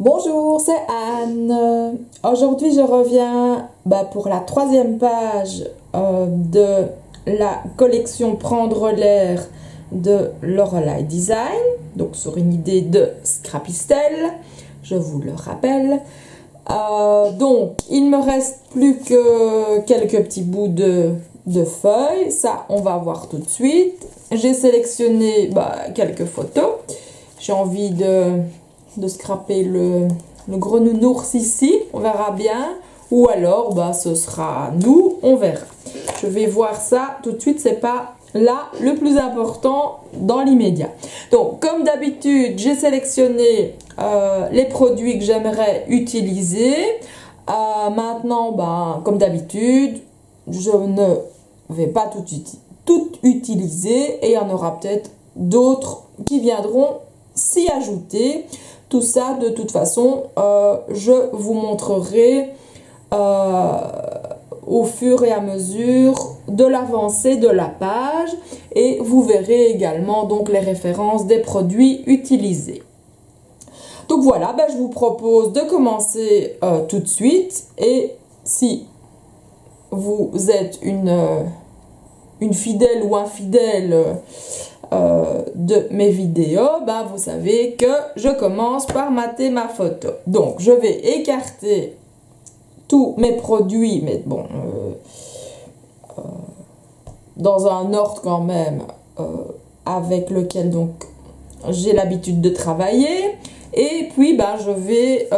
Bonjour, c'est Anne. Aujourd'hui, je reviens pour la troisième page de la collection Prendre l'air de Lorelei Design, donc sur une idée de Scrapistel, je vous le rappelle. Donc, il me reste plus que quelques petits bouts de feuilles, ça on va voir tout de suite. J'ai sélectionné quelques photos, j'ai envie de scraper le gros nounours ici, on verra bien, ou alors ce sera nous, on verra. Je vais voir ça tout de suite, c'est pas là le plus important dans l'immédiat. Donc comme d'habitude, j'ai sélectionné les produits que j'aimerais utiliser. Maintenant, comme d'habitude, je ne vais pas tout utiliser et il y en aura peut-être d'autres qui viendront s'y ajouter. Tout ça, de toute façon, je vous montrerai au fur et à mesure de l'avancée de la page et vous verrez également donc les références des produits utilisés. Donc voilà, je vous propose de commencer tout de suite et si vous êtes une fidèle ou infidèle de mes vidéos, vous savez que je commence par mater ma photo. Donc je vais écarter tous mes produits, mais bon, dans un ordre quand même avec lequel donc j'ai l'habitude de travailler. Et puis je vais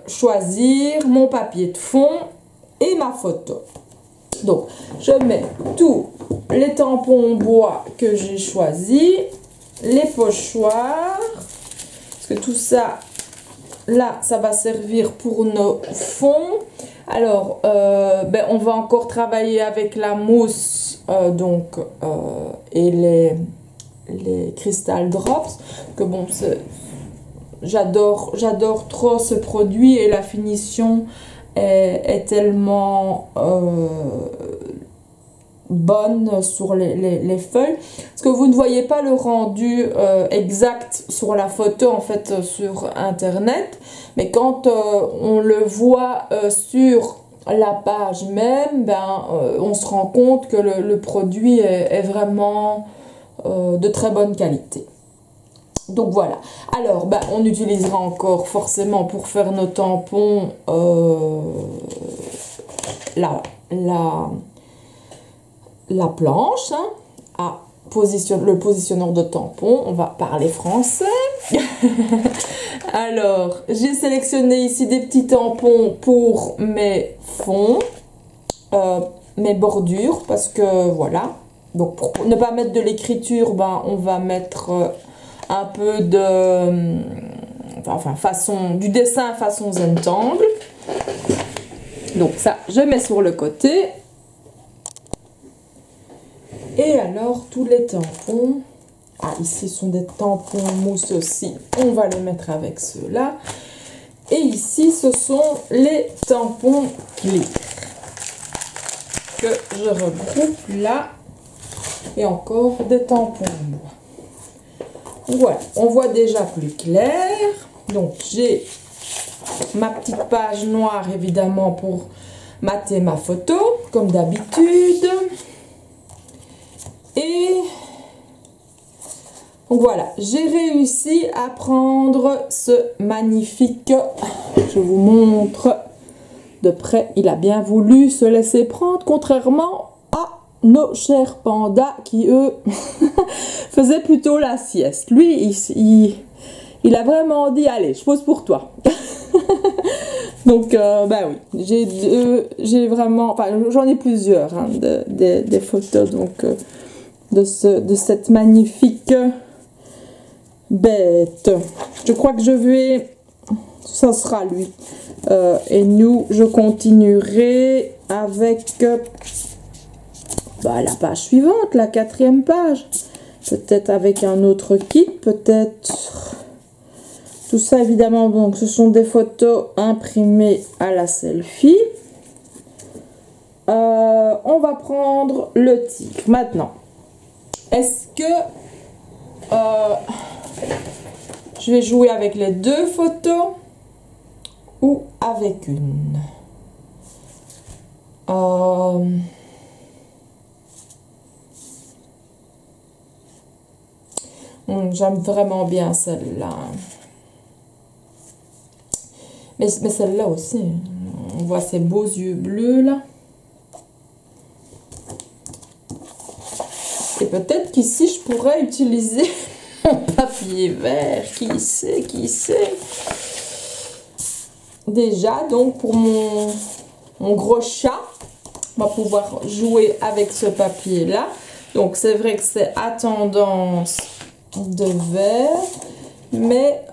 choisir mon papier de fond et ma photo. Donc je mets tous les tampons en bois que j'ai choisis, les pochoirs, parce que tout ça là ça va servir pour nos fonds. Alors on va encore travailler avec la mousse et les Crystal Drops, que bon, j'adore trop ce produit et la finition est tellement bonne sur les feuilles, parce que vous ne voyez pas le rendu exact sur la photo en fait sur internet, mais quand on le voit sur la page même, on se rend compte que le produit est vraiment de très bonne qualité. Donc voilà, alors on utilisera encore forcément pour faire nos tampons la planche, le positionneur de tampons, on va parler français. Alors, j'ai sélectionné ici des petits tampons pour mes fonds, mes bordures, parce que voilà, donc pour ne pas mettre de l'écriture, on va mettre un peu de du dessin façon Zentangle. Donc ça je mets sur le côté. Et alors tous les tampons, ici sont des tampons mousse aussi, on va les mettre avec ceux-là. Et ici ce sont les tampons clear que je regroupe là, et encore des tampons en bois. Voilà, on voit déjà plus clair. Donc j'ai ma petite page noire évidemment pour mater ma photo comme d'habitude. Et donc voilà, j'ai réussi à prendre ce magnifique, je vous montre de près, il a bien voulu se laisser prendre, contrairement à nos chers pandas qui eux faisaient plutôt la sieste. Lui il a vraiment dit allez, je pose pour toi. Donc oui, j'ai vraiment, j'en ai plusieurs des photos donc de cette magnifique bête. Je crois que ça sera lui. Et je continuerai avec la page suivante, la 4e page. Peut-être avec un autre kit, peut-être. Tout ça évidemment, donc ce sont des photos imprimées à la selfie. On va prendre le tigre. Maintenant, est-ce que je vais jouer avec les deux photos ou avec une. J'aime vraiment bien celle-là. Mais celle-là aussi. On voit ces beaux yeux bleus là. Et peut-être qu'ici je pourrais utiliser mon papier vert. Qui sait, qui sait. Déjà, donc pour mon gros chat, on va pouvoir jouer avec ce papier-là. Donc c'est vrai que c'est à tendance de vert, mais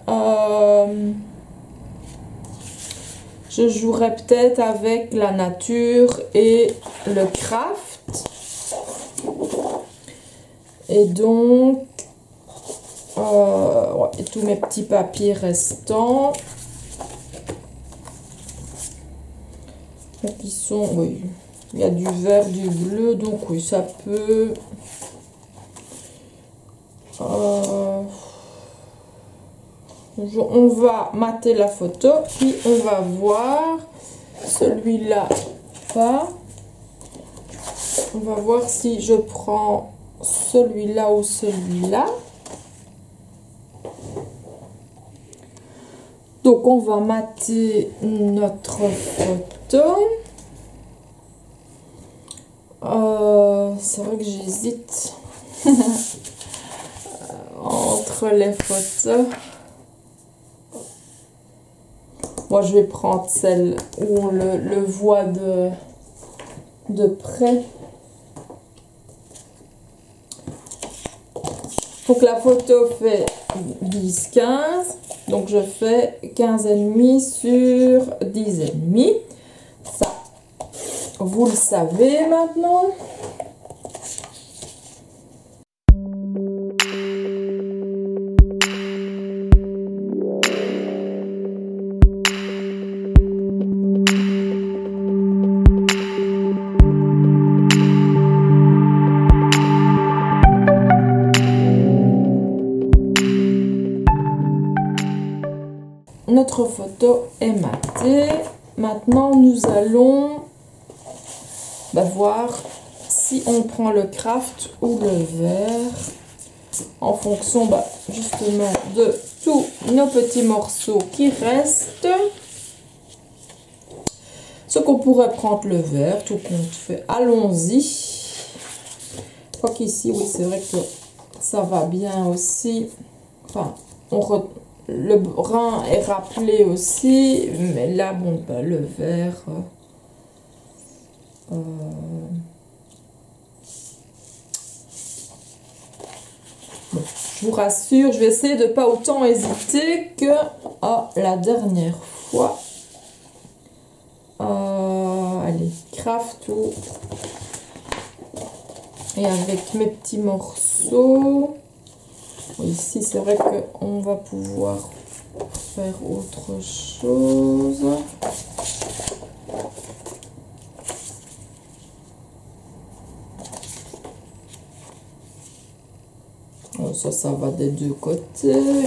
je jouerais peut-être avec la nature et le craft. Et donc, ouais, tous mes petits papiers restants. Donc ils sont, oui, il y a du vert, du bleu, donc oui, ça peut... on va mater la photo, puis on va voir celui-là pas. On va voir si je prends celui-là ou celui-là. Donc on va mater notre photo. C'est vrai que j'hésite entre les photos. Moi je vais prendre celle où on le voit de près. Donc la photo fait 10-15. Donc je fais 15,5 sur 10,5. Ça, vous le savez maintenant. Notre photo est matée. Maintenant, nous allons voir si on prend le craft ou le vert en fonction justement de tous nos petits morceaux qui restent. Ce qu'on pourrait prendre le vert, tout compte fait. Allons-y. Quoi qu'ici, oui, c'est vrai que ça va bien aussi. Enfin, le brun est rappelé aussi, mais là, bon, le vert... Bon, je vous rassure, je vais essayer de pas autant hésiter que la dernière fois. Allez, craft ou... Et avec mes petits morceaux... Ici, c'est vrai qu'on va pouvoir faire autre chose. Ça va des deux côtés.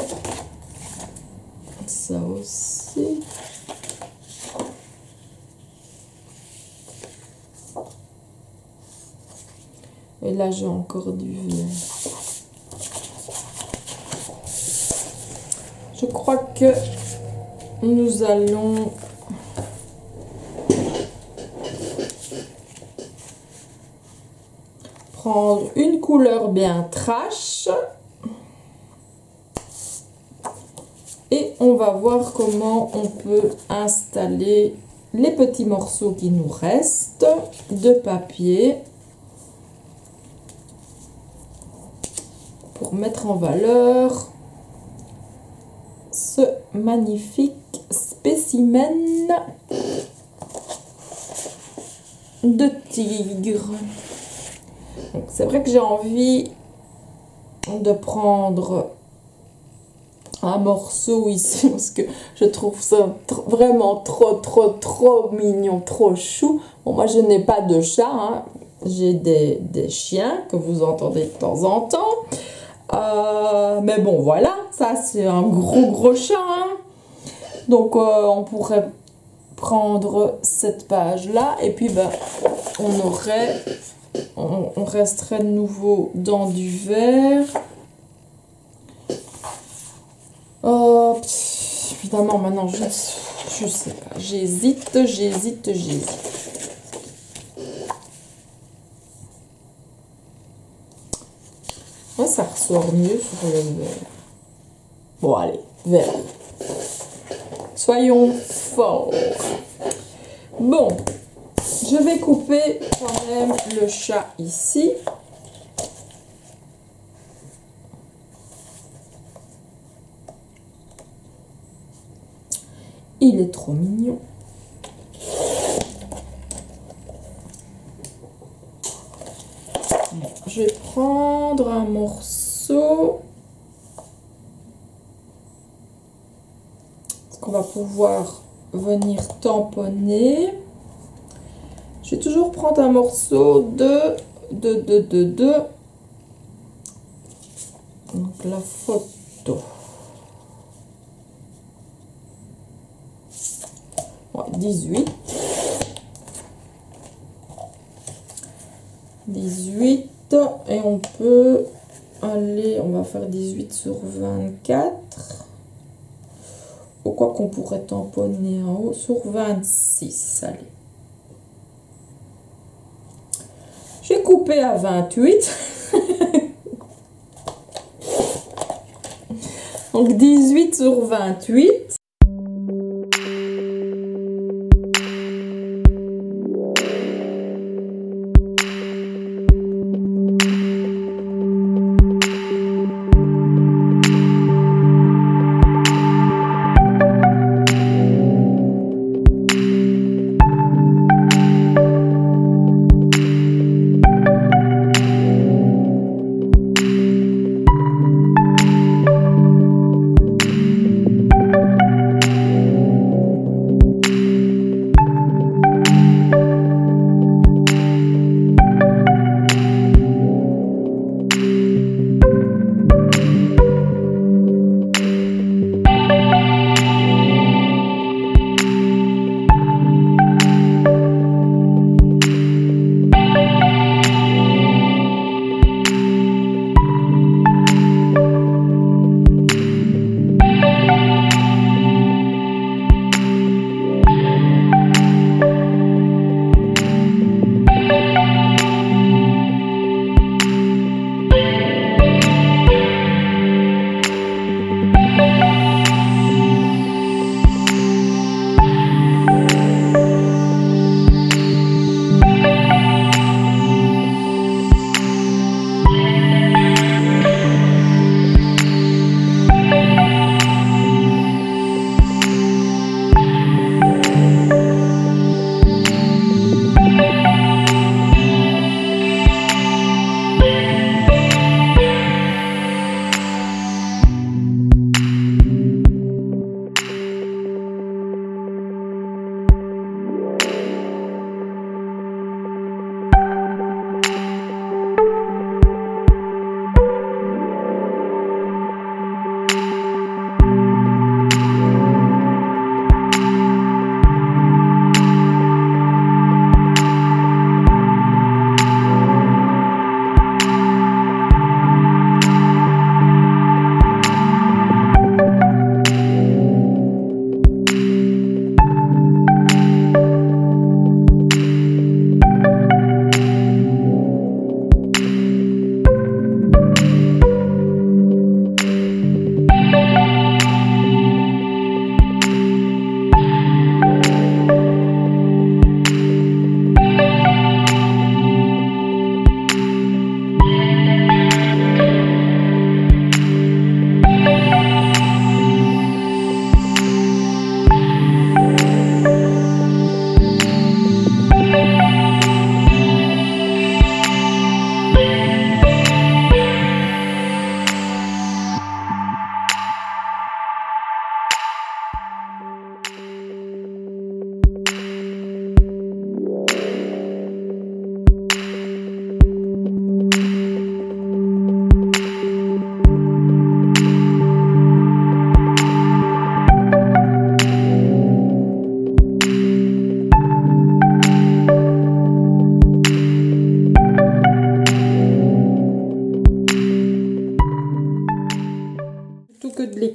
Ça aussi. Et là, j'ai encore du vert. Je crois que nous allons prendre une couleur bien trash et on va voir comment on peut installer les petits morceaux qui nous restent de papier pour mettre en valeur ce magnifique spécimen de tigre. C'est vrai que j'ai envie de prendre un morceau ici parce que je trouve ça vraiment trop mignon, trop chou. Bon, moi je n'ai pas de chat, hein. J'ai des chiens que vous entendez de temps en temps. Mais bon, voilà, ça c'est un gros chat, hein. Donc on pourrait prendre cette page-là. Et puis, ben, on resterait de nouveau dans du vert. Évidemment, maintenant, je sais pas. J'hésite. Ouais, ça ressort mieux sur le vert. Bon, allez, vert. Soyons forts. Bon, je vais couper quand même le chat ici. Il est trop mignon. Je vais prendre un morceau qu'on va pouvoir venir tamponner. Je vais toujours prendre un morceau de donc la photo. Ouais, 18 et on peut aller, on va faire 18 sur 24. Ou quoi qu'on pourrait tamponner en haut sur 26. Allez. J'ai coupé à 28. Donc 18 sur 28.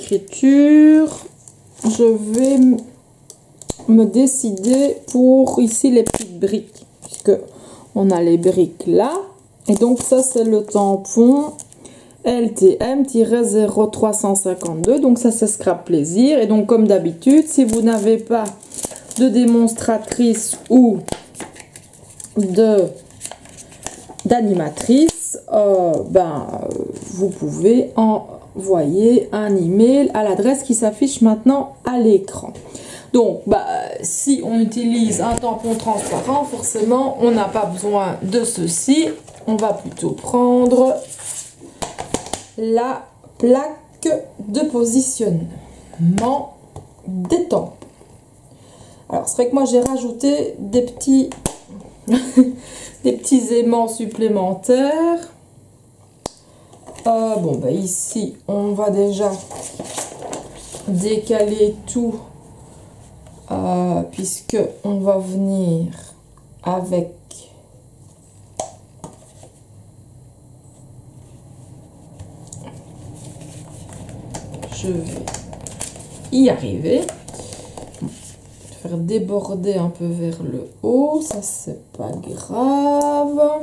d'écriture, je vais me décider pour ici les petites briques, puisque on a les briques là, et donc ça c'est le tampon LTM-0352, donc ça c'est Scrap Plaisir. Et donc comme d'habitude, si vous n'avez pas de démonstratrice ou d'animatrice, vous pouvez envoyer un email à l'adresse qui s'affiche maintenant à l'écran. Donc, si on utilise un tampon transparent, forcément, on n'a pas besoin de ceci. On va plutôt prendre la plaque de positionnement des tampons. Alors, c'est vrai que moi, j'ai rajouté des petits, des petits aimants supplémentaires. Ici, on va déjà décaler tout. Puisque on va venir avec je vais y arriver, faire déborder un peu vers le haut, ça c'est pas grave,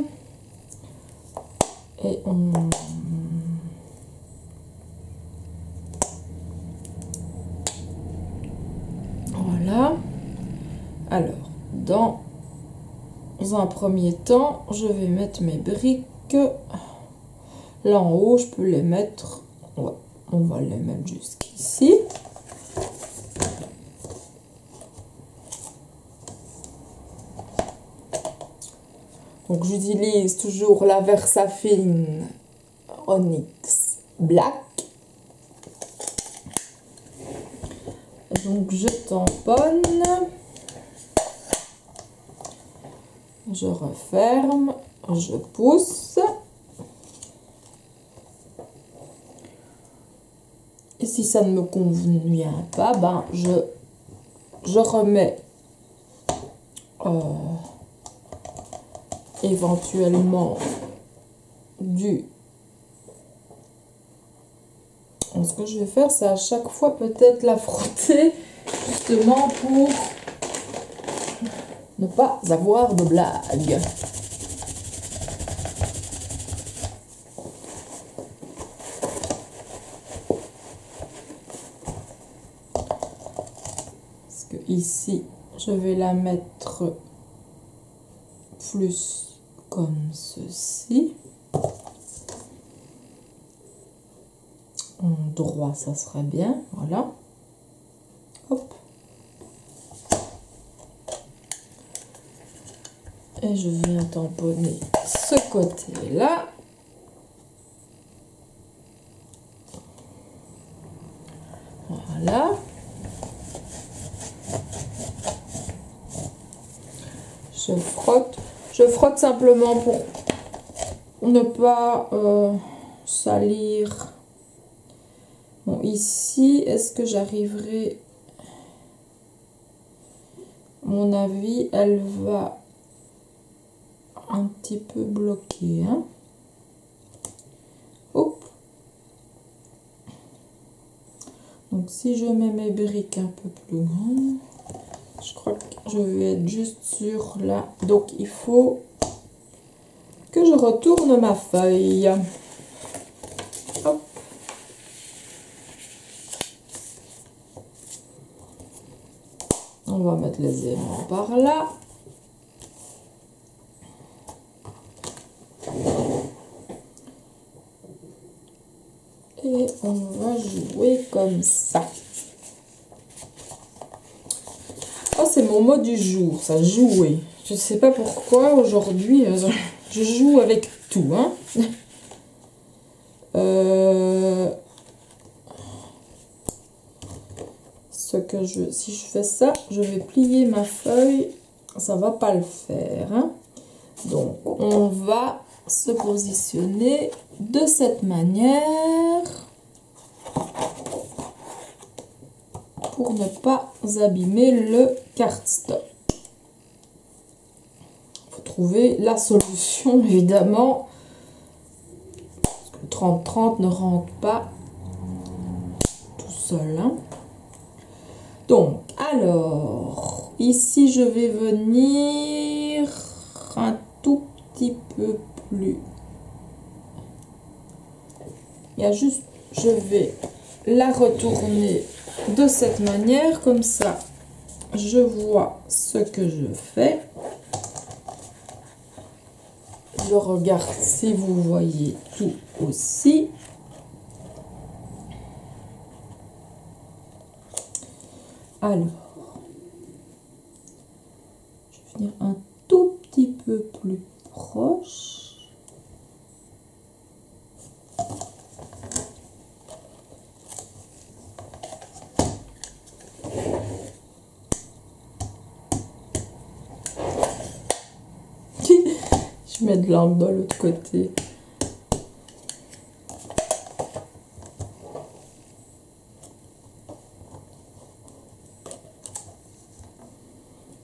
et on voilà. Alors, dans un premier temps, je vais mettre mes briques. Là en haut, je peux les mettre. Ouais, on va les mettre jusqu'ici. Donc, j'utilise toujours la Versafine Onyx Black. Donc je tamponne, je referme, je pousse. Et si ça ne me convient pas, je remets éventuellement du... Ce que je vais faire, c'est à chaque fois peut-être la frotter, justement pour ne pas avoir de blague. Parce que ici, je vais la mettre plus comme ceci. En droit, ça serait bien, voilà. Hop. Et je viens tamponner ce côté-là. Voilà. Je frotte simplement pour ne pas salir. Bon, ici, est-ce que j'arriverai? À mon avis, elle va un petit peu bloquer. Hein? Hop. Donc, si je mets mes briques un peu plus grandes, je crois que je vais être juste sur là. Donc, il faut que je retourne ma feuille. Hop. On va mettre les aimants par là. Et on va jouer comme ça. Oh, c'est mon mot du jour, ça, jouer. Je ne sais pas pourquoi aujourd'hui, je joue avec tout. Hein. Si je fais ça, je vais plier ma feuille, ça va pas le faire. Hein. Donc, on va se positionner de cette manière pour ne pas abîmer le cardstock. Il faut trouver la solution, évidemment, parce que le 30-30 ne rentre pas tout seul. Hein. Donc, alors, ici, je vais venir un tout petit peu plus. Il y a juste, je vais la retourner de cette manière, comme ça, je vois ce que je fais. Je regarde si vous voyez tout aussi. Alors, je vais venir un tout petit peu plus proche. Je mets de l'encre de l'autre côté.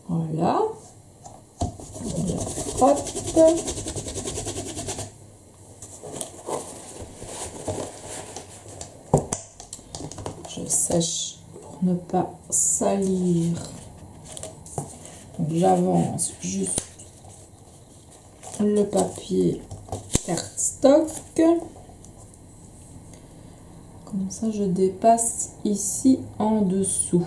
Voilà. Je frotte. Je sèche pour ne pas salir. Donc j'avance juste le papier cardstock. Comme ça, je dépasse ici en dessous.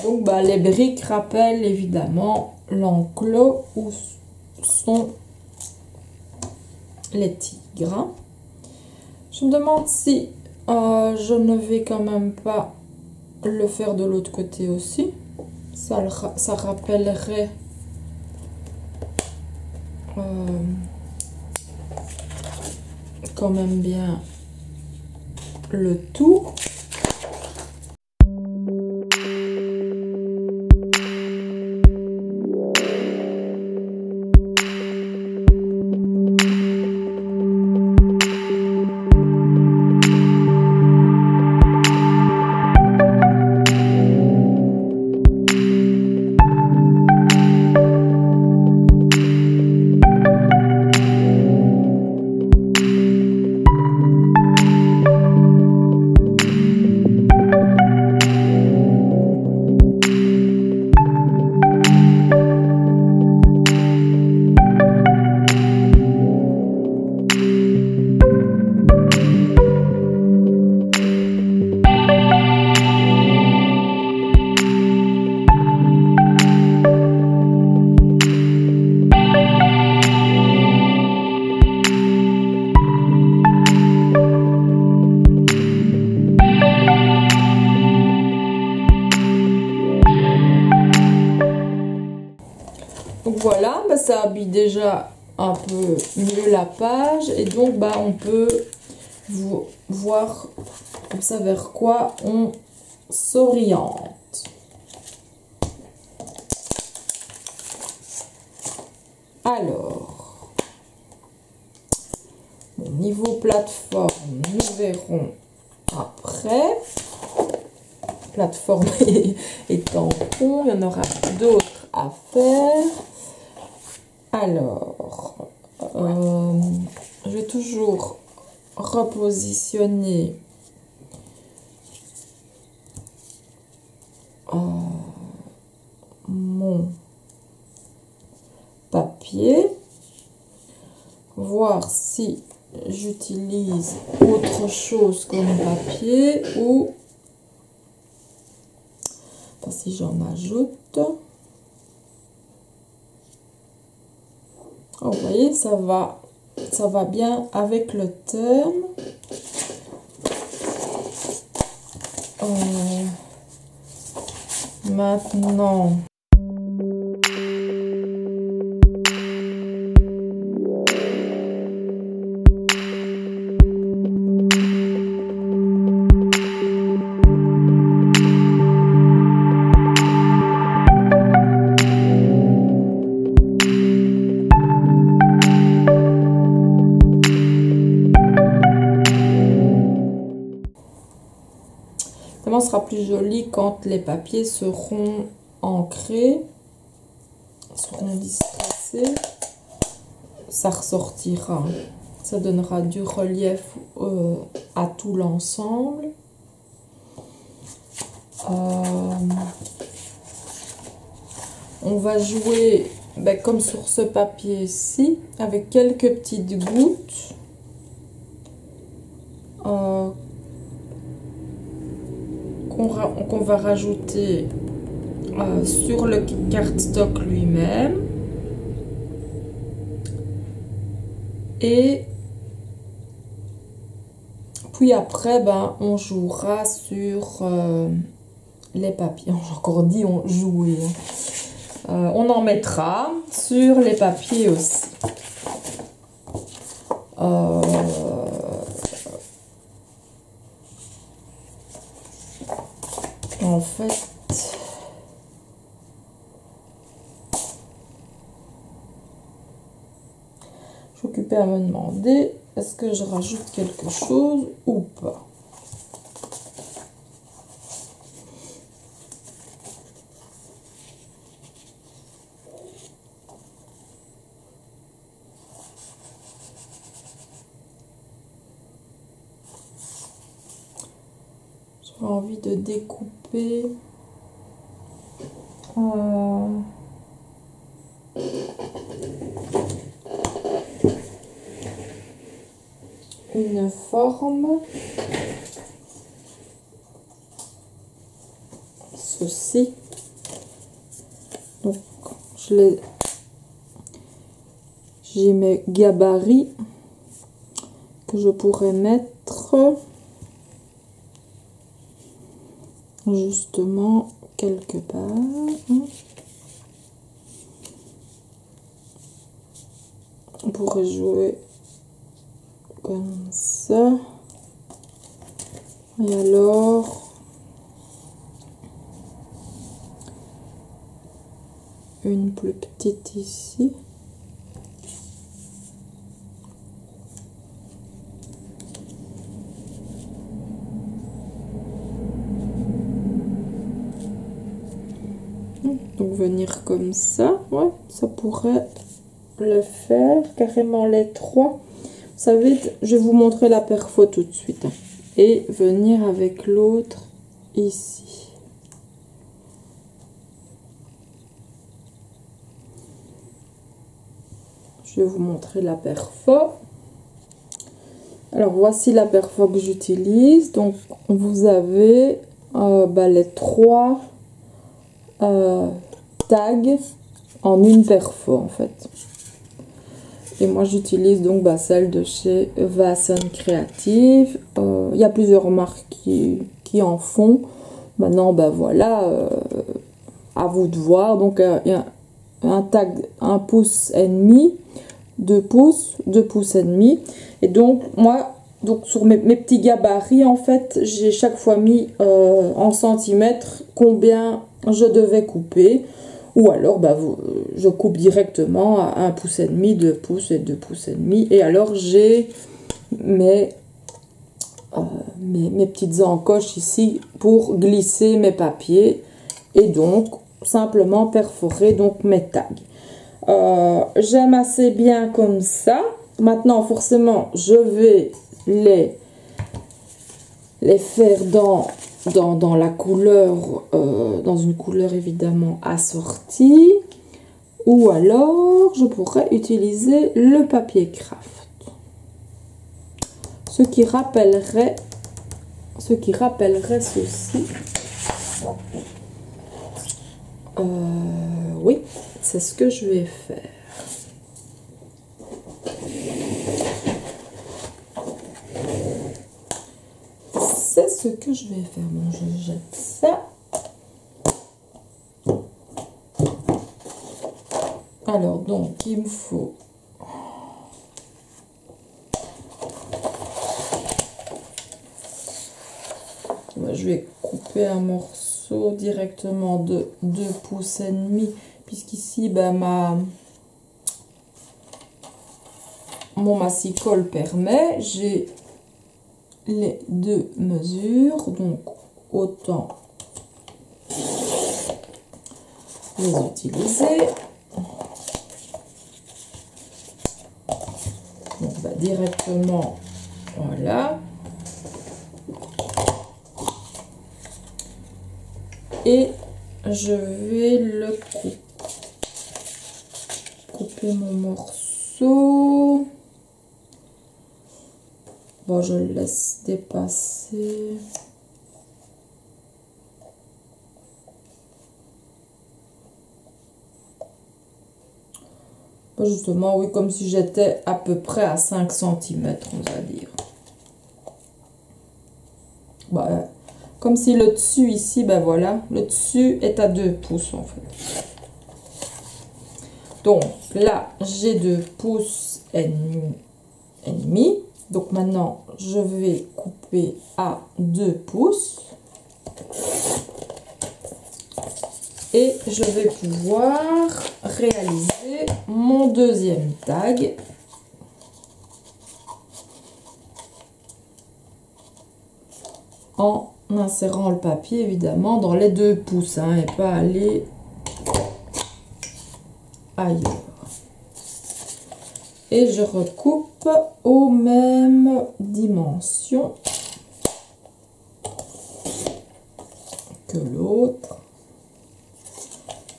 Donc, les briques rappellent évidemment l'enclos où sont les tigres. Je me demande si je ne vais quand même pas le faire de l'autre côté aussi. Ça rappellerait quand même bien le tout. Donc voilà, ça habille déjà un peu mieux la page et donc on peut voir comme ça vers quoi on s'oriente. Alors, niveau plateforme, nous verrons après. Plateforme et tampon, il y en aura d'autres à faire. Alors, je vais toujours repositionner mon papier, voir si j'utilise autre chose comme papier ou si j'en ajoute. Oh, vous voyez, ça va bien avec le thème. Maintenant, sera plus joli quand les papiers seront ancrés, seront dispersés. Ça ressortira, ça donnera du relief à tout l'ensemble. On va jouer comme sur ce papier-ci, avec quelques petites gouttes qu'on va rajouter sur le cardstock lui-même. Et puis après, on jouera sur les papiers. J'ai encore dit on jouait. On en mettra sur les papiers aussi. En fait, je suis occupée à me demander est-ce que je rajoute quelque chose ou pas. J'ai envie de découper une forme, ceci. Donc j'ai mes gabarits que je pourrais mettre justement quelque part. On pourrait jouer comme ça. Et alors une plus petite ici. Donc venir comme ça, ouais, ça pourrait le faire, carrément les trois. Vous savez, je vais vous montrer la perfo tout de suite. Et venir avec l'autre ici. Je vais vous montrer la perfo. Alors voici la perfo que j'utilise. Donc vous avez les trois tags en une perfo en fait. Et moi j'utilise donc celle de chez Vason Creative. Il y a plusieurs marques qui en font. Maintenant voilà, à vous de voir. Donc il y a un tag 1 pouce et demi, 2 pouces, 2 pouces et demi. Et donc moi, sur mes petits gabarits en fait, j'ai chaque fois mis en centimètres combien je devais couper. Ou alors, je coupe directement à 1 pouce et demi, 2 pouces et 2 pouces et demi. Et alors, j'ai mes petites encoches ici pour glisser mes papiers. Et donc, simplement perforer donc mes tags. J'aime assez bien comme ça. Maintenant, forcément, je vais les faire dans la couleur, dans une couleur évidemment assortie, ou alors je pourrais utiliser le papier craft, ce qui rappellerait ceci. Oui, c'est ce que je vais faire. C'est ce que je vais faire. Bon, je jette ça. Alors, donc, il me faut je vais couper un morceau directement de 2 pouces et demi, puisqu'ici, mon massicole permet. J'ai les deux mesures, donc autant les utiliser. Donc, bah, directement, voilà. Et je vais le couper mon morceau. Bon, je le laisse dépasser. Justement, oui, comme si j'étais à peu près à 5 cm, on va dire. Bah, comme si le dessus ici, ben voilà, le dessus est à 2 pouces en fait. Donc là, j'ai 2 pouces et demi. Donc maintenant, je vais couper à 2 pouces. Et je vais pouvoir réaliser mon deuxième tag. En insérant le papier évidemment dans les 2 pouces hein, et pas aller ailleurs. Et je recoupe aux mêmes dimensions que l'autre.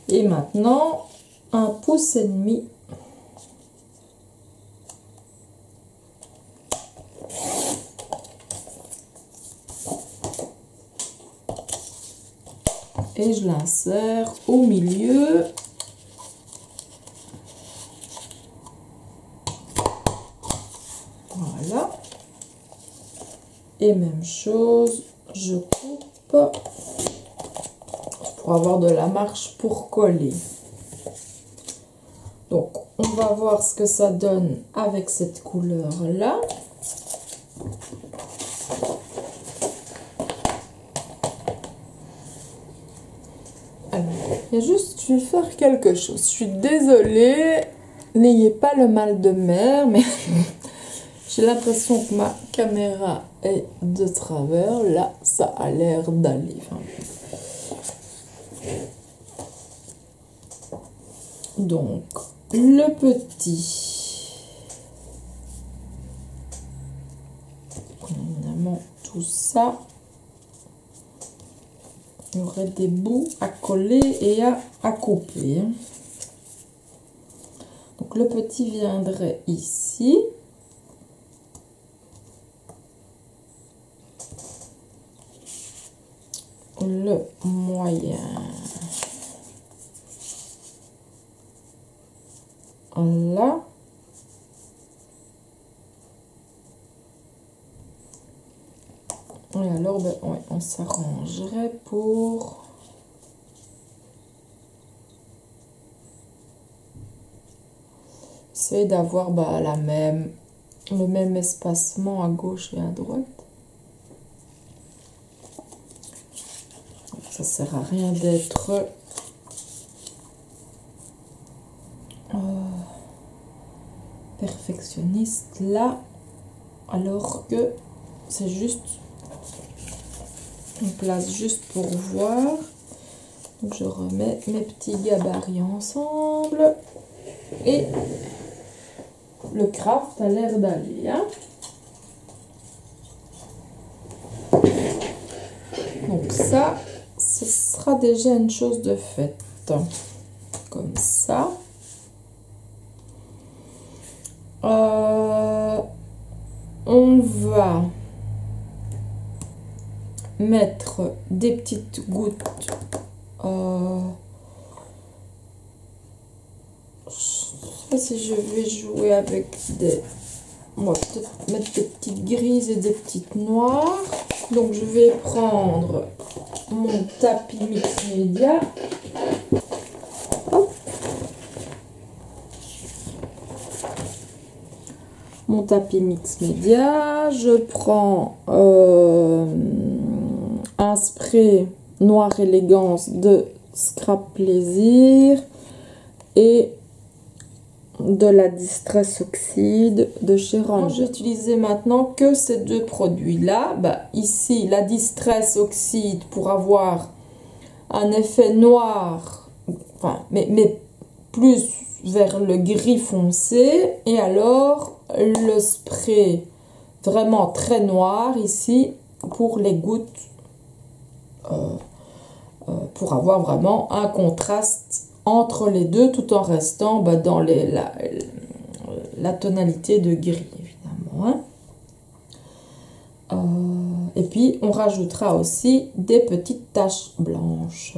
Et maintenant, 1 pouce et demi. Et je l'insère au milieu. Voilà. Et même chose, je coupe pour avoir de la marge pour coller. Donc, on va voir ce que ça donne avec cette couleur-là. Il y a juste, je vais faire quelque chose. Je suis désolée, n'ayez pas le mal de mer, mais j'ai l'impression que ma caméra est de travers. Là, ça a l'air d'aller. Donc, le petit. Évidemment, tout ça. Il y aurait des bouts à coller et à couper. Donc le petit viendrait ici. Le moyen là. Et alors, ben, ouais, on s'arrangerait pour essayer d'avoir bah, le même espacement à gauche et à droite. Ça sert à rien d'être perfectionniste là, alors que c'est juste une place juste pour voir. Donc je remets mes petits gabarits ensemble et le craft a l'air d'aller. Hein. Donc ça, ce sera déjà une chose de faite. Comme ça. On va mettre des petites gouttes. Je sais pas si je vais jouer avec des... On va peut-être mettre des petites grises et des petites noires. Donc je vais prendre mon tapis mix média. Hop. Mon tapis mix média. Je prends un spray noir élégance de Scrap Plaisir et de la Distress Oxide de chez Ranger. Je vais utiliser maintenant que ces deux produits-là. Bah, ici, la Distress Oxide pour avoir un effet noir, enfin, mais plus vers le gris foncé. Et alors, le spray vraiment très noir ici pour les gouttes, pour avoir vraiment un contraste entre les deux tout en restant dans la tonalité de gris évidemment. Et puis on rajoutera aussi des petites taches blanches.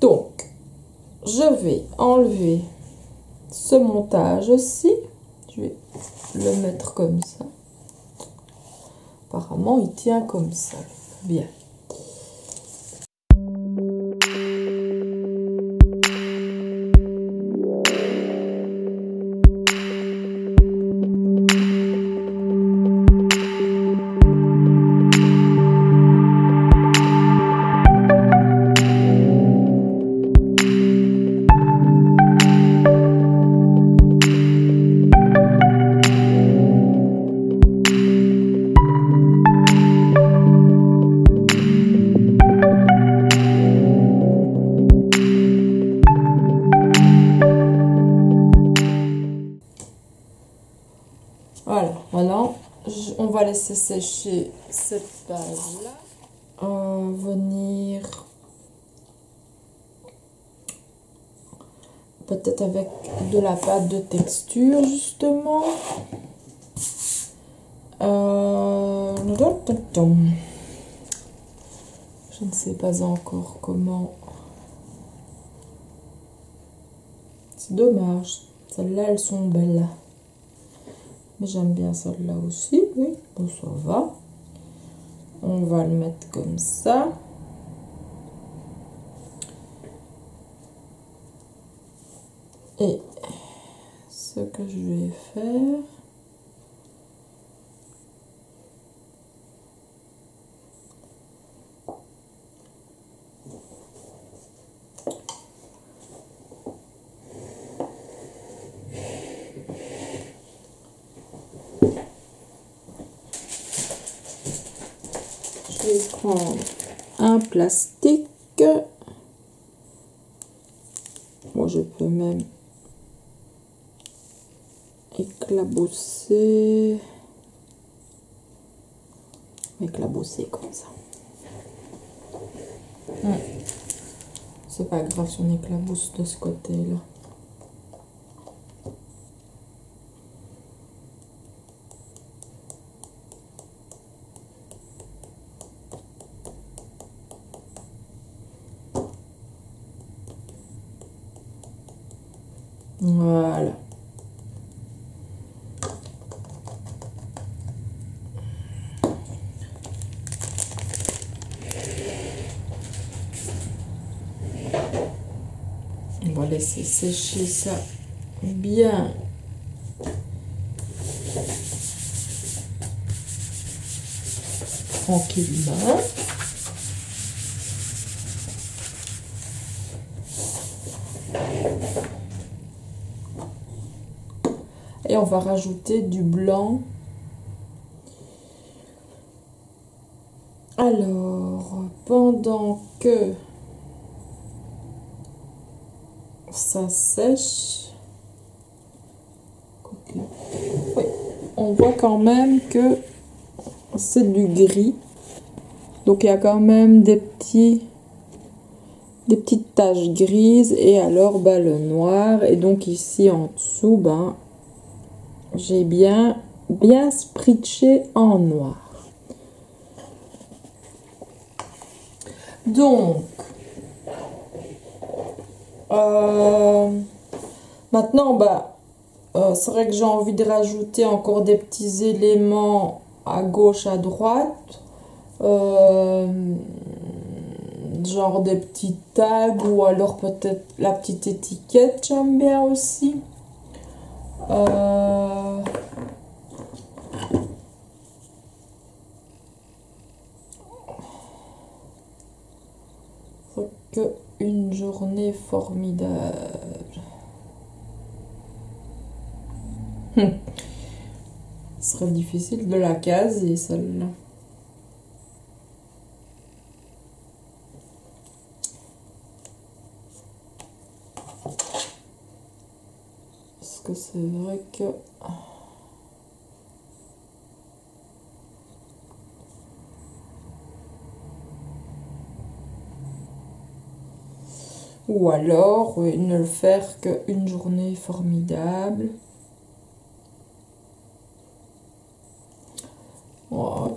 Donc je vais enlever ce montage-ci, je vais le mettre comme ça. Apparemment il tient comme ça, bien. Voilà, maintenant on va laisser sécher cette page-là. Venir peut-être avec de la pâte de texture justement. Je ne sais pas encore comment. C'est dommage, celles-là elles sont belles. Mais j'aime bien celle-là aussi, oui, bon ça va. On va le mettre comme ça. Et ce que je vais faire, je vais prendre un plastique. Moi, je peux même éclabousser comme ça. C'est pas grave si on éclabousse de ce côté-là. Voilà. On va laisser sécher ça bien. Tranquillement. Et on va rajouter du blanc. Alors, pendant que ça sèche, oui, on voit quand même que c'est du gris. Donc il y a quand même des petites taches grises et alors le noir. Et donc ici en dessous, j'ai bien spritché en noir. Donc, maintenant, c'est vrai que j'ai envie de rajouter encore des petits éléments à gauche, à droite. Genre des petits tags ou alors peut-être la petite étiquette, j'aime bien aussi. Que une journée formidable. serait difficile de la caser, celle-là. Parce que c'est vrai que... Ou alors, oui, ne le faire qu'une journée formidable. Ouais.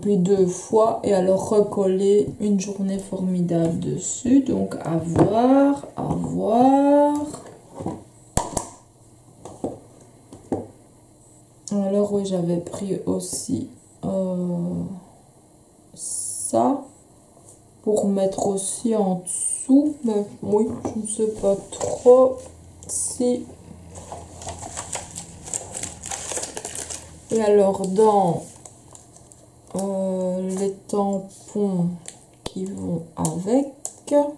Puis 2 fois, et alors recoller une journée formidable dessus. Donc, à voir, à voir. Alors, oui, j'avais pris aussi ça. Pour mettre aussi en dessous, mais oui, je ne sais pas trop si... Et alors dans les tampons qui vont avec, bon,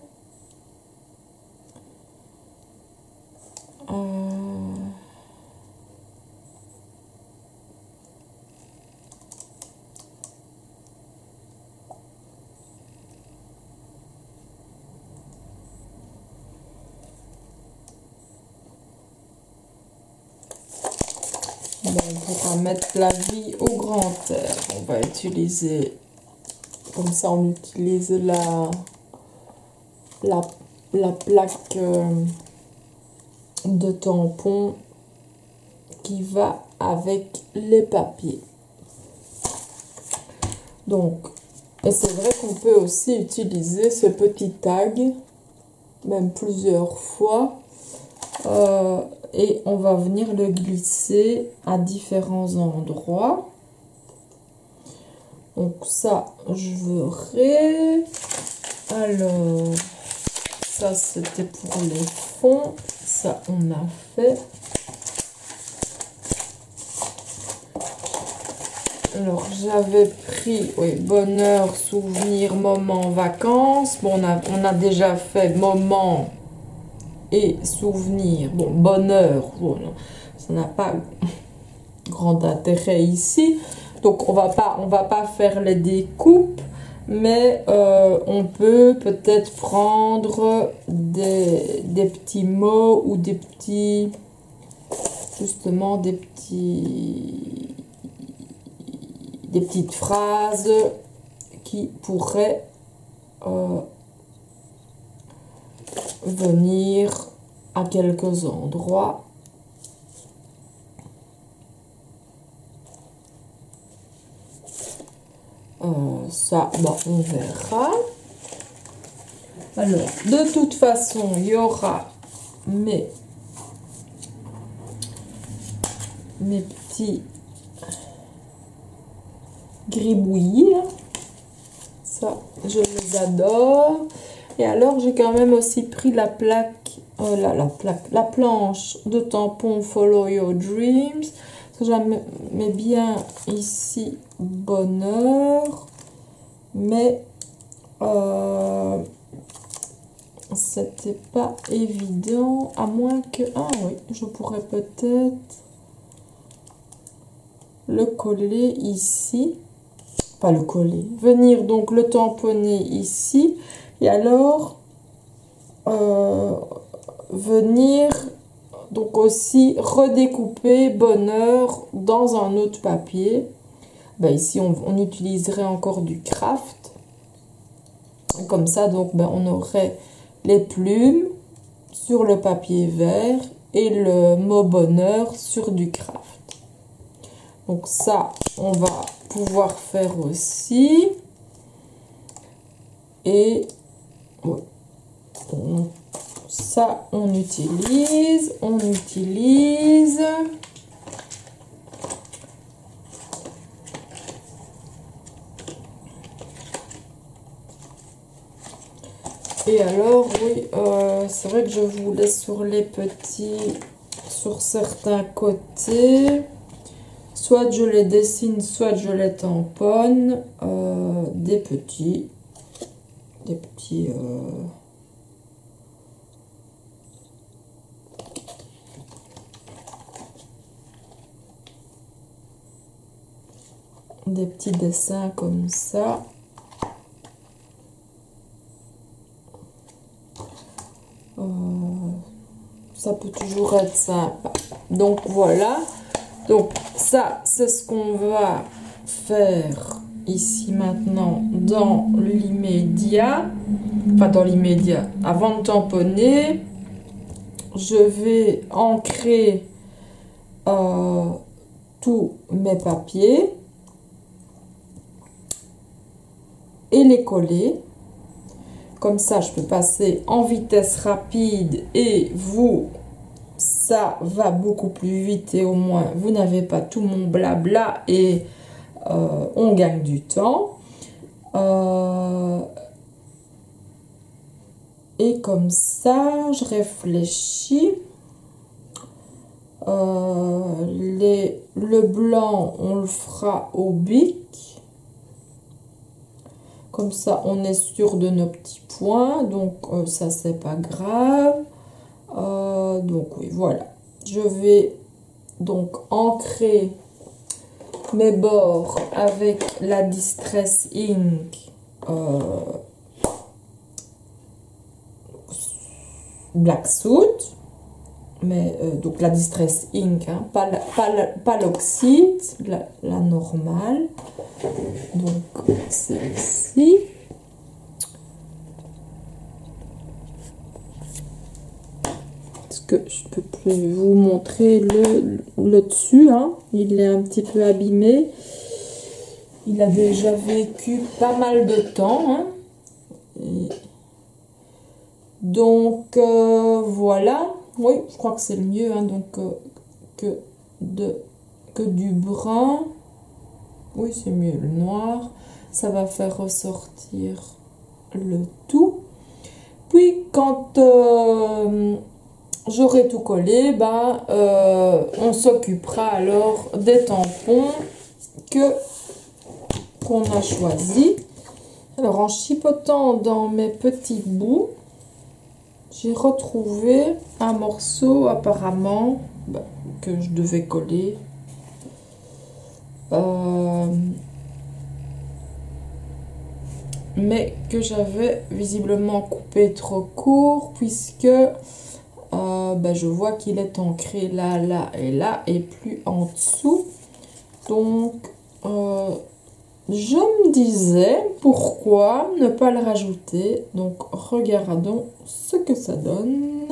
on pourra mettre la vie au grand air. On va utiliser, comme ça on utilise la plaque de tampon qui va avec les papiers. Donc, et c'est vrai qu'on peut aussi utiliser ce petit tag, même plusieurs fois. Et on va venir le glisser à différents endroits. Donc ça, je verrai. Alors, ça c'était pour les fonds. Ça, on a fait. Alors, j'avais pris, oui, bonheur, souvenir, moment, vacances. Bon, on a déjà fait moment et souvenir. Bon, bonheur, bon, ça n'a pas grand intérêt ici. Donc, on va pas faire les découpes, mais on peut peut-être prendre des petits mots ou des petits, justement, des petites phrases qui pourraient venir à quelques endroits. Ça, bon, on verra. Alors, de toute façon, il y aura mes petits gribouillis. Ça, je les adore. Et alors, j'ai quand même aussi pris la plaque, la planche de tampon Follow Your Dreams. J'aimais bien ici bonheur, mais c'était pas évident, à moins que... Ah oui, je pourrais peut-être le coller ici. Pas le coller, venir donc le tamponner ici, et alors venir donc aussi redécouper bonheur dans un autre papier. Ben ici on utiliserait encore du craft, comme ça. Donc ben, on aurait les plumes sur le papier vert et le mot bonheur sur du craft. Donc ça, on va pouvoir faire aussi. Et oui, ça, on utilise. Et alors, oui, c'est vrai que je voulais sur les petits, sur certains côtés, soit je les dessine, soit je les tamponne, des petits des petits dessins comme ça. Ça peut toujours être sympa. Donc voilà. Donc ça, c'est ce qu'on va faire ici maintenant dans l'immédiat. Enfin dans l'immédiat. Avant de tamponner, je vais ancrer tous mes papiers et les coller. Comme ça, je peux passer en vitesse rapide et vous, ça va beaucoup plus vite et au moins, vous n'avez pas tout mon blabla et on gagne du temps. Et comme ça, je réfléchis. Le blanc, on le fera au bic. Comme ça, on est sûr de nos petits points. Donc, ça, c'est pas grave. Donc, oui, voilà. Je vais donc ancrer mes bords avec la Distress Ink Black Suit. Mais donc la Distress Ink, hein, pas l'oxyde, la normale. Donc celle-ci. Parce que je peux plus vous montrer le dessus, hein. Il est un petit peu abîmé. Il a déjà vécu pas mal de temps, hein. Donc voilà. Oui, je crois que c'est le mieux, hein, donc que du brun. Oui, c'est mieux le noir. Ça va faire ressortir le tout. Puis quand j'aurai tout collé, bah, on s'occupera alors des tampons qu'on a choisis. Alors en chipotant dans mes petits bouts, j'ai retrouvé un morceau apparemment que je devais coller. Mais que j'avais visiblement coupé trop court puisque je vois qu'il est ancré là, là et plus en dessous. Donc je me disais pourquoi ne pas le rajouter. Donc regardons ce que ça donne.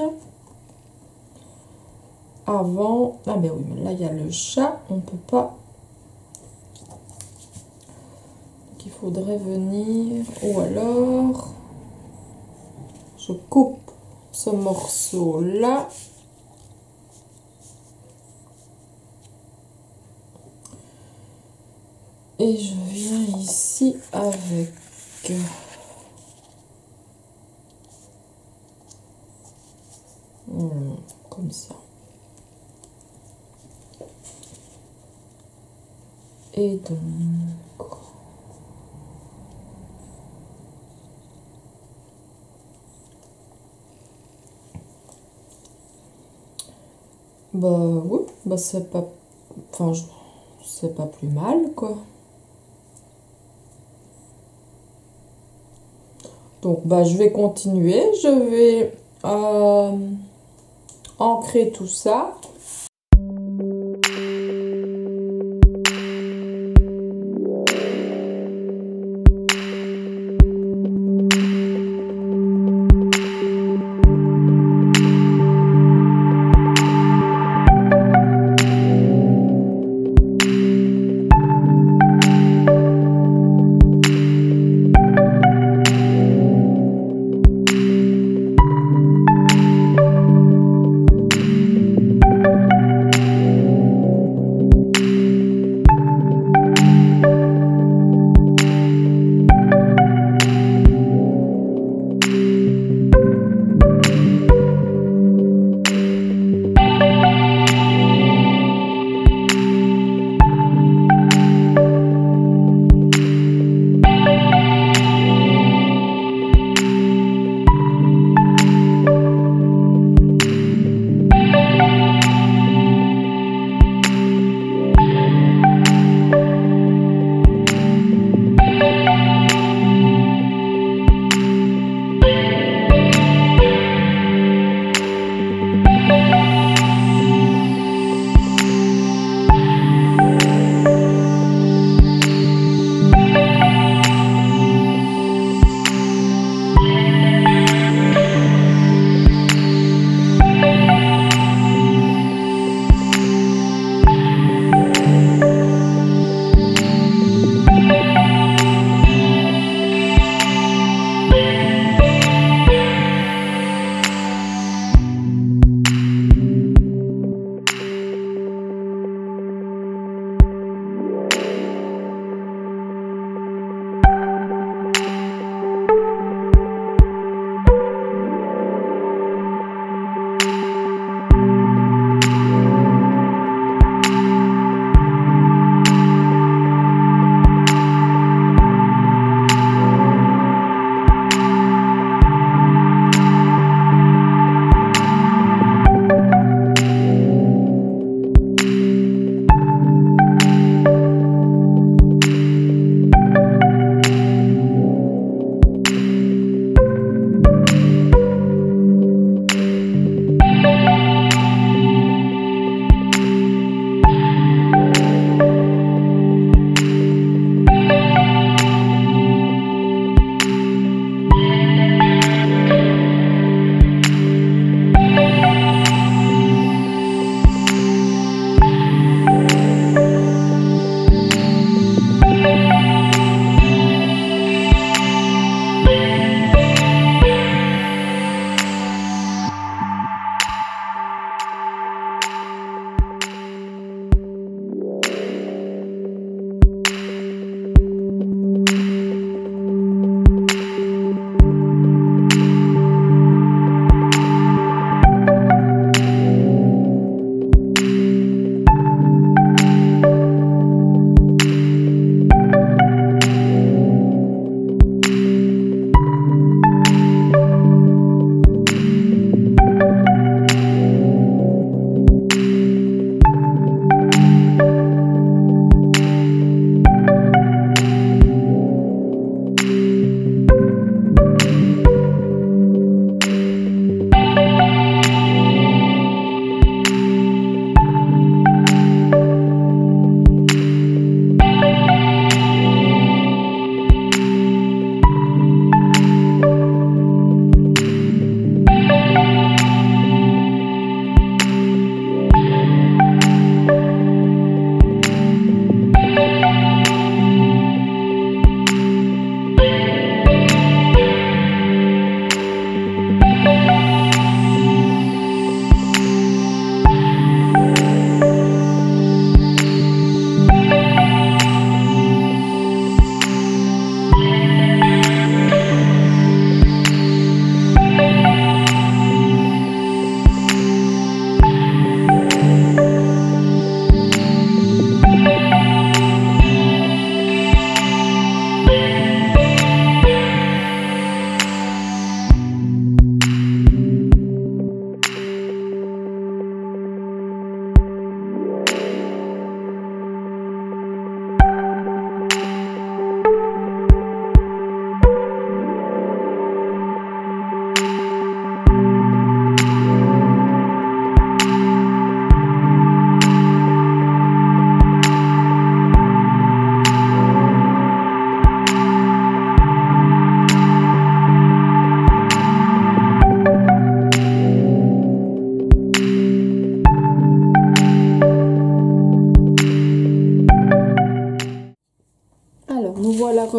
Avant, ah ben oui, mais là il y a le chat, on peut pas. Donc il faudrait venir, ou alors je coupe ce morceau là. Et je viens ici avec comme ça. Et donc oui, c'est pas, enfin c'est pas plus mal quoi. Donc je vais continuer, je vais ancrer tout ça.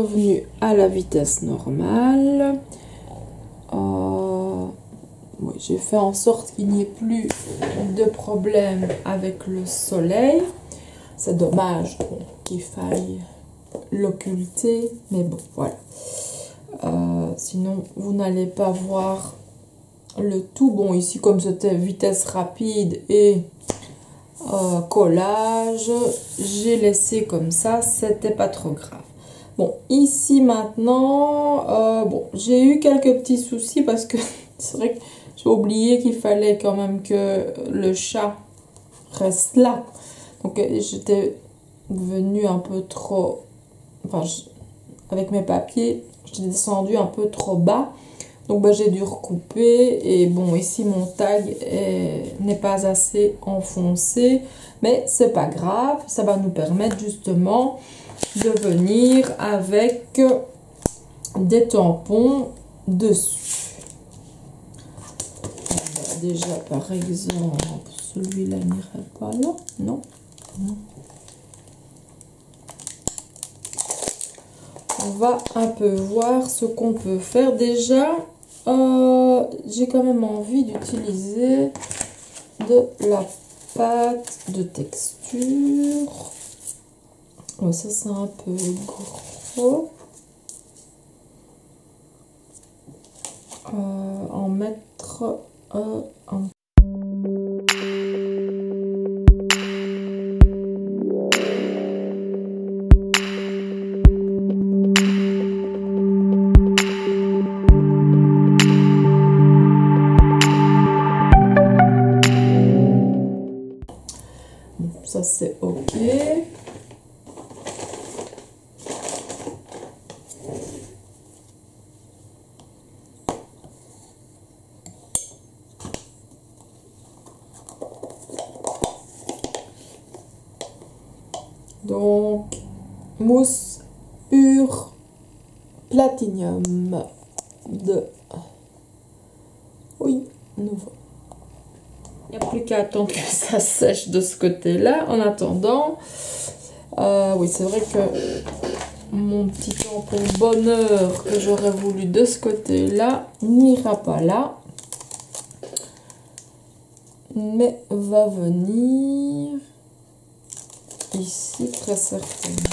revenu à la vitesse normale. Oui, j'ai fait en sorte qu'il n'y ait plus de problème avec le soleil. C'est dommage qu'il faille l'occulter, mais bon, voilà. Sinon, vous n'allez pas voir le tout. Bon, ici, comme c'était vitesse rapide et collage, j'ai laissé comme ça, c'était pas trop grave. Bon, ici maintenant, bon, j'ai eu quelques petits soucis parce que c'est vrai que j'ai oublié qu'il fallait quand même que le chat reste là. Donc j'étais venue un peu trop, enfin avec mes papiers, j'étais descendue un peu trop bas. Donc bah, j'ai dû recouper et bon, ici mon tag n'est pas assez enfoncé, mais c'est pas grave, ça va nous permettre justement de venir avec des tampons dessus. Déjà par exemple, celui-là n'irait pas là, non, non. On va un peu voir ce qu'on peut faire. Déjà, j'ai quand même envie d'utiliser de la pâte de texture. Ouais, ça c'est un peu gros. En mettre un. Ça c'est ok. Donc, mousse pure platinium de... Oui, nouveau. Il n'y a plus qu'à attendre que ça sèche de ce côté-là. En attendant, oui, c'est vrai que mon petit tampon bonheur que j'aurais voulu de ce côté-là n'ira pas là, mais va venir ici très certainement.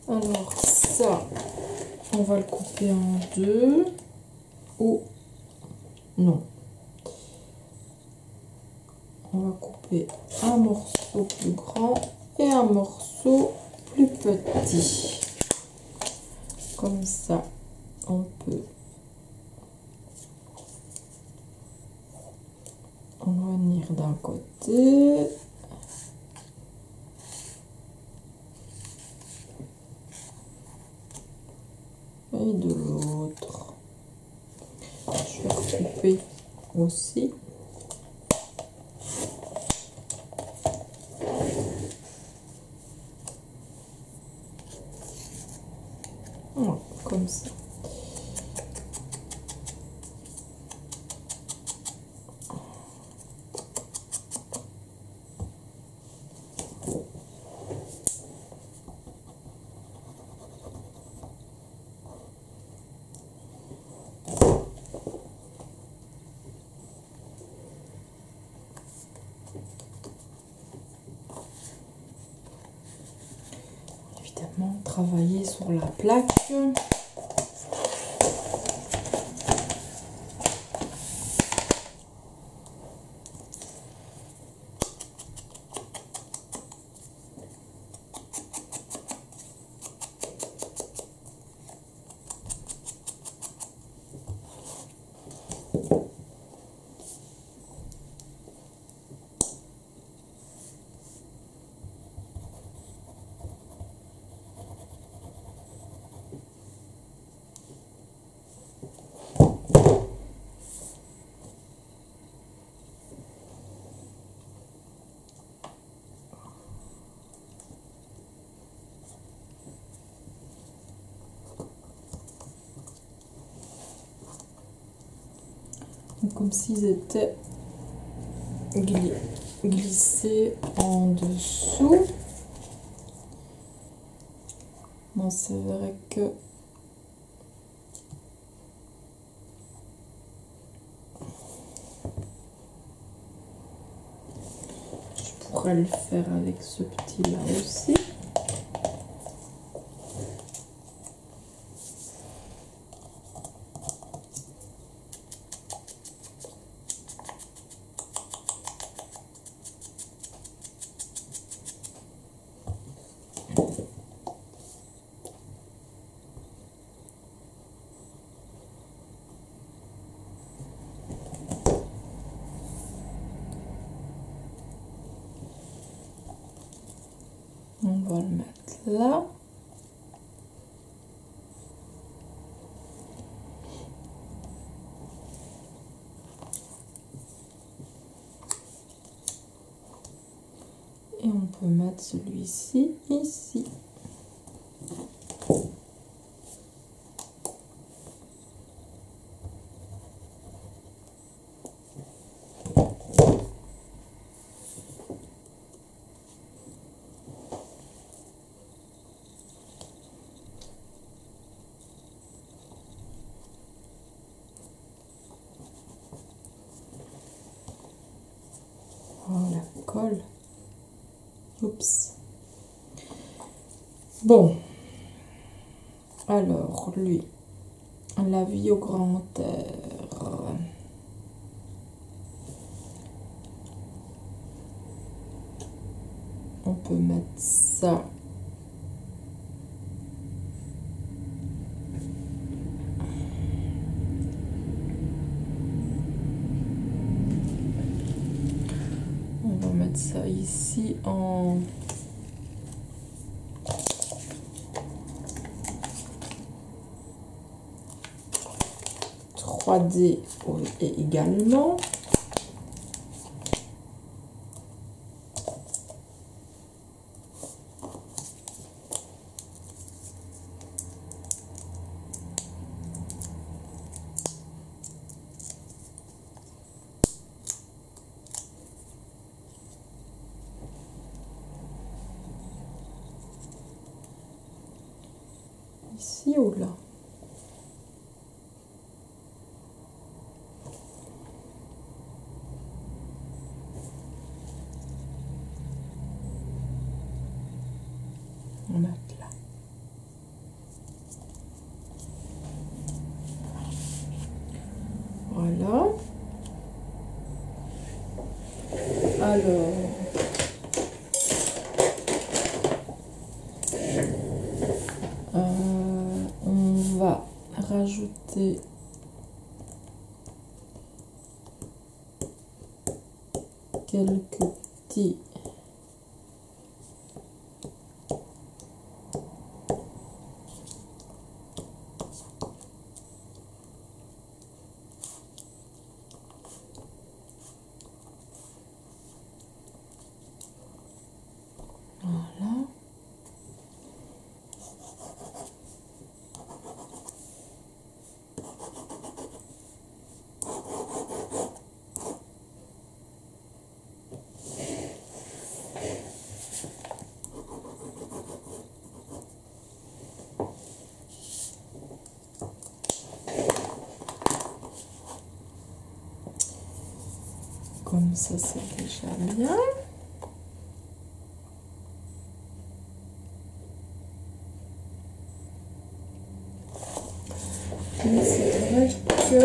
Alors ça, on va le couper en deux. Ou non. On va couper un morceau plus grand et un morceau plus petit. Comme ça, on peut en venir d'un côté. Et de l'autre. Je vais recouper aussi. Voilà, comme ça. Évidemment, travailler sur la plaque. Comme s'ils étaient glissés en dessous. Bon, c'est vrai que je pourrais le faire avec ce petit là aussi. On va le mettre là. Et on peut mettre celui-ci ici. Voilà, colle. Oups. Bon. Alors, lui, la vie au grand air. On peut mettre ça. On va mettre ça ici en 3D et également. Ici ou là? On va mettre là. Alors, on va rajouter quelques petits voilà. Comme ça, c'est déjà bien. Mais c'est vrai que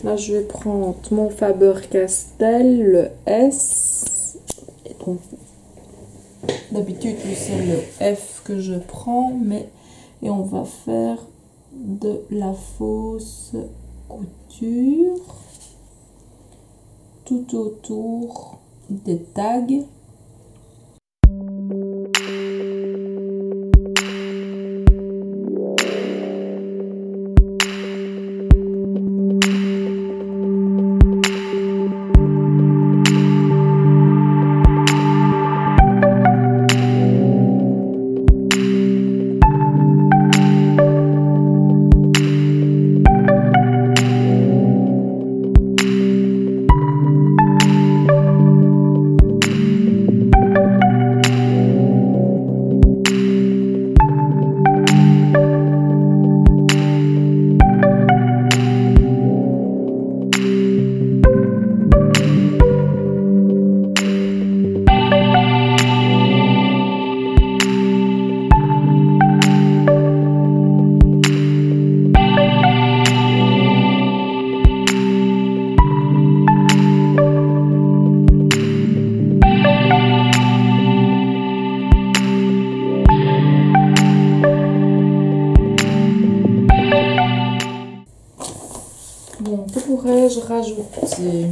là, je vais prendre mon Faber-Castell, le S. Et donc, d'habitude, c'est le F que je prends, mais et on va faire de la fausse couture tout autour des tags. Bon, que pourrais-je rajouter?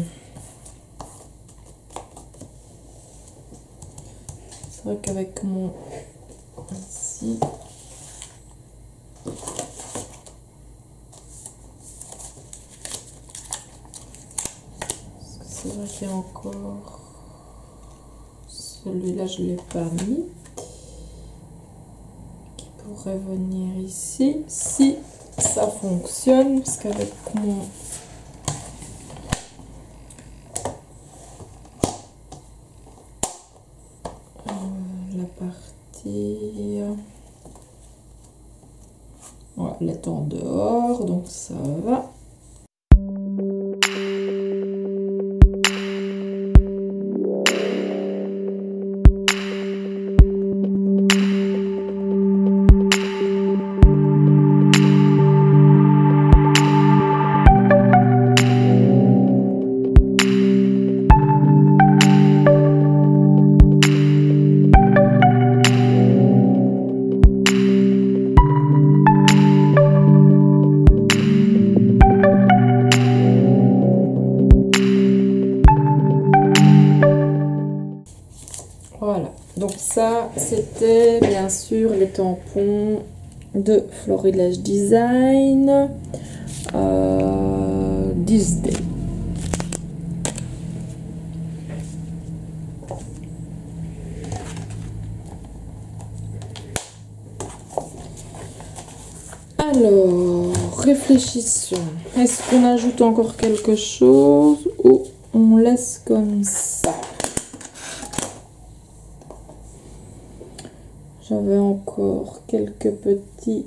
C'est vrai qu'avec mon ici, c'est vrai qu'il y a encore celui-là, je ne l'ai pas mis, qui pourrait venir ici si ça fonctionne, parce qu'avec mon la partie voilà, elle est en dehors, donc ça va. Voilà, donc ça c'était bien sûr les tampons de Florilège Design Disney. Alors, réfléchissons. Est-ce qu'on ajoute encore quelque chose ou on laisse comme ça? J'avais encore quelques petits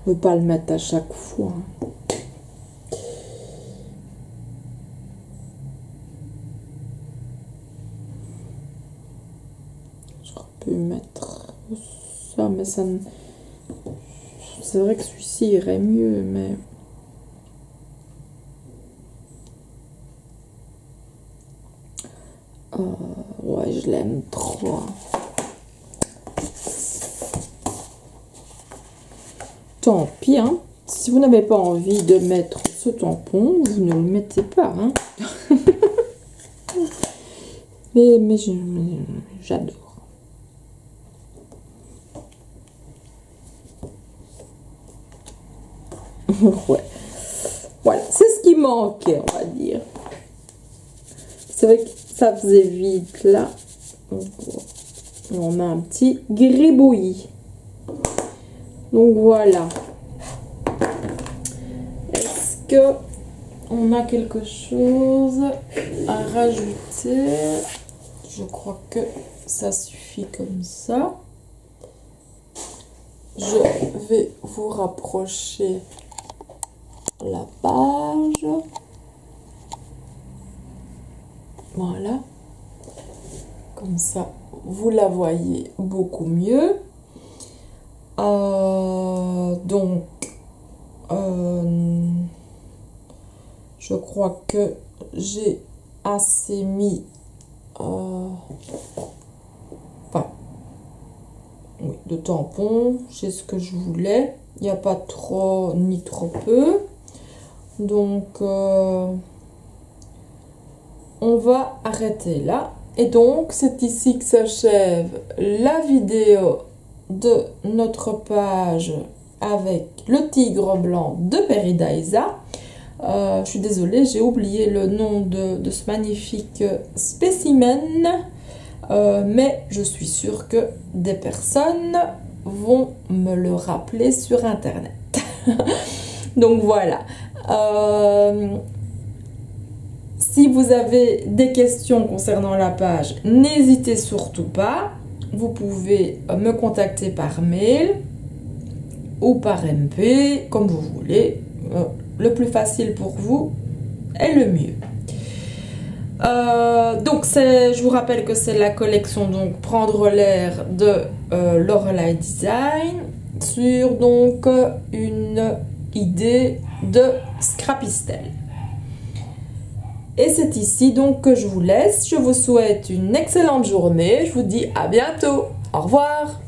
je ne veux pas le mettre à chaque fois. J'aurais pu mettre ça, mais ça ne... C'est vrai que celui-ci irait mieux, mais... ouais, je l'aime trop. Tant pis, hein. Si vous n'avez pas envie de mettre ce tampon, vous ne le mettez pas, hein. mais j'adore. Ouais. Voilà, c'est ce qui manquait, on va dire. C'est vrai que ça faisait vite là. On a un petit gribouillis. Donc voilà. Est-ce que on a quelque chose à rajouter? Je crois que ça suffit comme ça. Je vais vous rapprocher la page. Voilà. Comme ça, vous la voyez beaucoup mieux. Donc, je crois que j'ai assez mis... enfin, oui, de tampons. J'ai ce que je voulais. Il n'y a pas trop ni trop peu. Donc, on va arrêter là. Et donc, c'est ici que s'achève la vidéo de notre page avec le tigre blanc de Peridaisa. Je suis désolée, j'ai oublié le nom de ce magnifique spécimen. Mais je suis sûre que des personnes vont me le rappeler sur internet. Donc voilà. Si vous avez des questions concernant la page, n'hésitez surtout pas. Vous pouvez me contacter par mail ou par MP, comme vous voulez. Le plus facile pour vous est le mieux. Donc je vous rappelle que c'est la collection donc Prendre l'air de Lorelei Design sur donc une idée de Scrapistel. Et c'est ici donc que je vous laisse. Je vous souhaite une excellente journée. Je vous dis à bientôt. Au revoir.